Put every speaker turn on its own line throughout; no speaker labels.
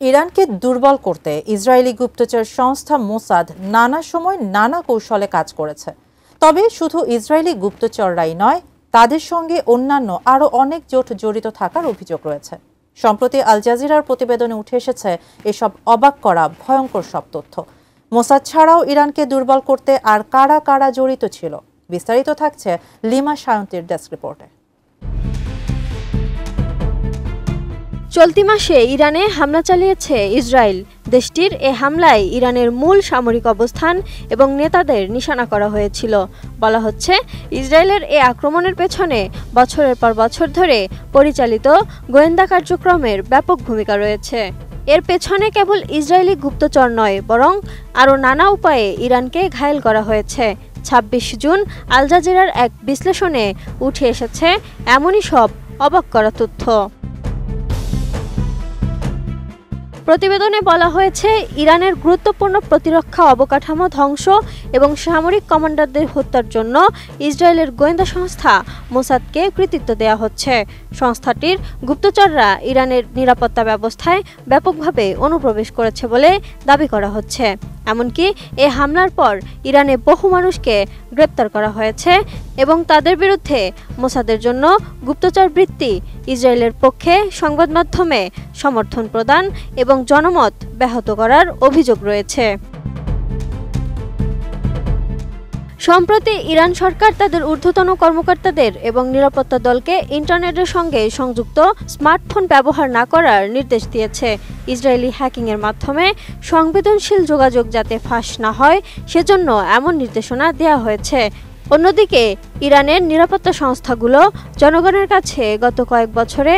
ইরানকে দুর্বল করতে ইসরায়েলি গুপ্তচর সংস্থা মোসাদ নানা সময় নানা কৌশলে কাজ করেছে। তবে শুধু ইসরায়েলি গুপ্তচররাই নয়, তাদের সঙ্গে অন্যান্য আরও অনেক জোট জড়িত থাকার অভিযোগ রয়েছে। সম্প্রতি আল জাজিরার প্রতিবেদনে উঠে এসেছে এসব অবাক করা ভয়ঙ্কর সব তথ্য। মোসাদ ছাড়াও ইরানকে দুর্বল করতে আর কারা কারা জড়িত ছিল, বিস্তারিত থাকছে লিমা সায়ন্তীর ডেস্ক রিপোর্টে।
চলতি মাসে ইরানে হামলা চালিয়েছে ইসরায়েল। দেশটির এ হামলায় ইরানের মূল সামরিক অবস্থান এবং নেতাদের নিশানা করা হয়েছিল। বলা হচ্ছে, ইসরায়েলের এ আক্রমণের পেছনে বছরের পর বছর ধরে পরিচালিত গোয়েন্দা কার্যক্রমের ব্যাপক ভূমিকা রয়েছে। এর পেছনে কেবল ইসরায়েলি গুপ্তচর নয়, বরং আরও নানা উপায়ে ইরানকে ঘায়েল করা হয়েছে। ২৬ জুন আল জাজিরার এক বিশ্লেষণে উঠে এসেছে এমনই সব অবাক করা তথ্য। প্রতিবেদনে বলা হয়েছে, ইরানের গুরুত্বপূর্ণ প্রতিরক্ষা অবকাঠামো ধ্বংস এবং সামরিক কমান্ডারদের হত্যার জন্য ইসরায়েলের গোয়েন্দা সংস্থা মোসাদকে কৃতিত্ব দেওয়া হচ্ছে। সংস্থাটির গুপ্তচররা ইরানের নিরাপত্তা ব্যবস্থায় ব্যাপকভাবে অনুপ্রবেশ করেছে বলে দাবি করা হচ্ছে। এমনকি এ হামলার পর ইরানে বহু মানুষকে গ্রেপ্তার করা হয়েছে এবং তাদের বিরুদ্ধে মোসাদের জন্য গুপ্তচর বৃত্তি, ইসরায়েলের পক্ষে সংবাদ মাধ্যমে সমর্থন প্রদান এবং জনমত ব্যাহত করার অভিযোগ রয়েছে। সম্প্রতি ইরান সরকার তাদের ঊর্ধ্বতন কর্মকর্তাদের এবং নিরাপত্তা দলকে ইন্টারনেটের সঙ্গে সংযুক্ত স্মার্টফোন ব্যবহার না করার নির্দেশ দিয়েছে। ইসরায়েলি হ্যাকিংয়ের মাধ্যমে সংবেদনশীল যোগাযোগ যাতে ফাঁস না হয় সেজন্য এমন নির্দেশনা দেওয়া হয়েছে। অন্যদিকে ইরানের নিরাপত্তা সংস্থাগুলো জনগণের কাছে গত কয়েক বছরে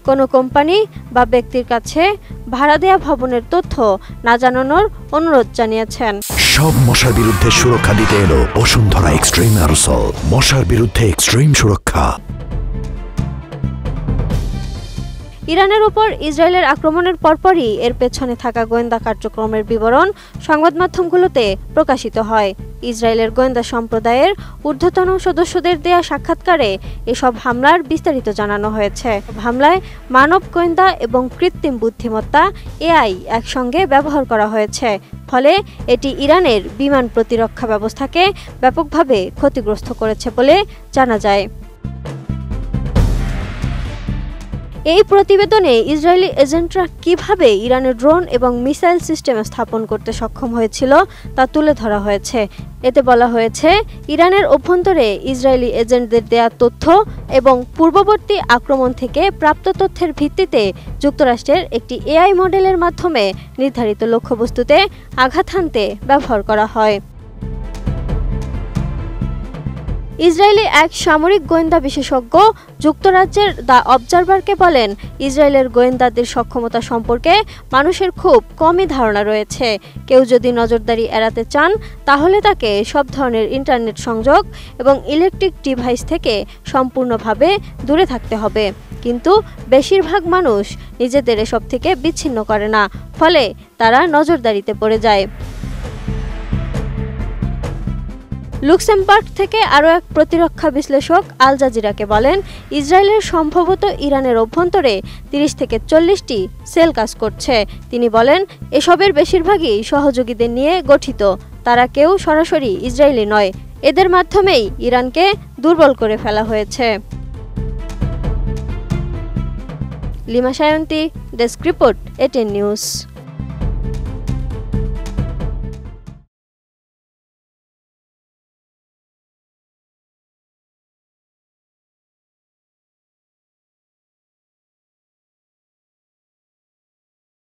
কোনো কোম্পানি বা ব্যক্তির কাছে ভাড়া দেওয়া ভবনের তথ্য না জানানোর অনুরোধ জানিয়েছেন।
সব মশার বিরুদ্ধে সুরক্ষা দিতে এলো বসুন্ধরা এক্সট্রিম অ্যারোসল, মশার বিরুদ্ধে এক্সট্রিম সুরক্ষা।
ইরানের উপর ইসরায়েলের আক্রমণের পরপরই এর পেছনে থাকা গোয়েন্দা কার্যক্রমের বিবরণ সংবাদ মাধ্যমগুলোতে প্রকাশিত হয়। ইসরায়েলের গোয়েন্দা সম্প্রদায়ের ঊর্ধ্বতন সদস্যদের দেয়া সাক্ষাৎকারে এসব হামলার বিস্তারিত জানানো হয়েছে। হামলায় মানব গোয়েন্দা এবং কৃত্রিম বুদ্ধিমত্তা এআই একসঙ্গে ব্যবহার করা হয়েছে, ফলে এটি ইরানের বিমান প্রতিরক্ষা ব্যবস্থাকে ব্যাপকভাবে ক্ষতিগ্রস্ত করেছে বলে জানা যায়। এই প্রতিবেদনে ইসরায়েলি এজেন্টরা কিভাবে ইরানের ড্রোন এবং মিসাইল সিস্টেম স্থাপন করতে সক্ষম হয়েছিল তা তুলে ধরা হয়েছে। এতে বলা হয়েছে, ইরানের অভ্যন্তরে ইসরায়েলি এজেন্টদের দেয়া তথ্য এবং পূর্ববর্তী আক্রমণ থেকে প্রাপ্ত তথ্যের ভিত্তিতে যুক্তরাষ্ট্রের একটি এআই মডেলের মাধ্যমে নির্ধারিত লক্ষ্যবস্তুতে আঘাত হানতে ব্যবহার করা হয়। ইসরায়েলি এক সামরিক গোয়েন্দা বিশেষজ্ঞ যুক্তরাজ্যের দ্য অবজারভারকে বলেন, ইসরায়েলের গোয়েন্দাদের সক্ষমতা সম্পর্কে মানুষের খুব কমই ধারণা রয়েছে। কেউ যদি নজরদারি এড়াতে চান তাহলে তাকে সব ধরনের ইন্টারনেট সংযোগ এবং ইলেকট্রিক ডিভাইস থেকে সম্পূর্ণভাবে দূরে থাকতে হবে। কিন্তু বেশিরভাগ মানুষ নিজেদের এসব থেকে বিচ্ছিন্ন করে না, ফলে তারা নজরদারিতে পড়ে যায়। লুক্সেমবার্গ থেকে আরও এক প্রতিরক্ষা বিশ্লেষক আল জাজিরাকে বলেন, ইসরায়েলের সম্ভবত ইরানের অভ্যন্তরে ৩০ থেকে ৪০টি সেল কাজ করছে। তিনি বলেন, এসবের বেশিরভাগই সহযোগীদের নিয়ে গঠিত, তারা কেউ সরাসরি ইসরায়েলি নয়। এদের মাধ্যমেই ইরানকে দুর্বল করে ফেলা হয়েছে। Lima Sayanti, desk report, ATN news.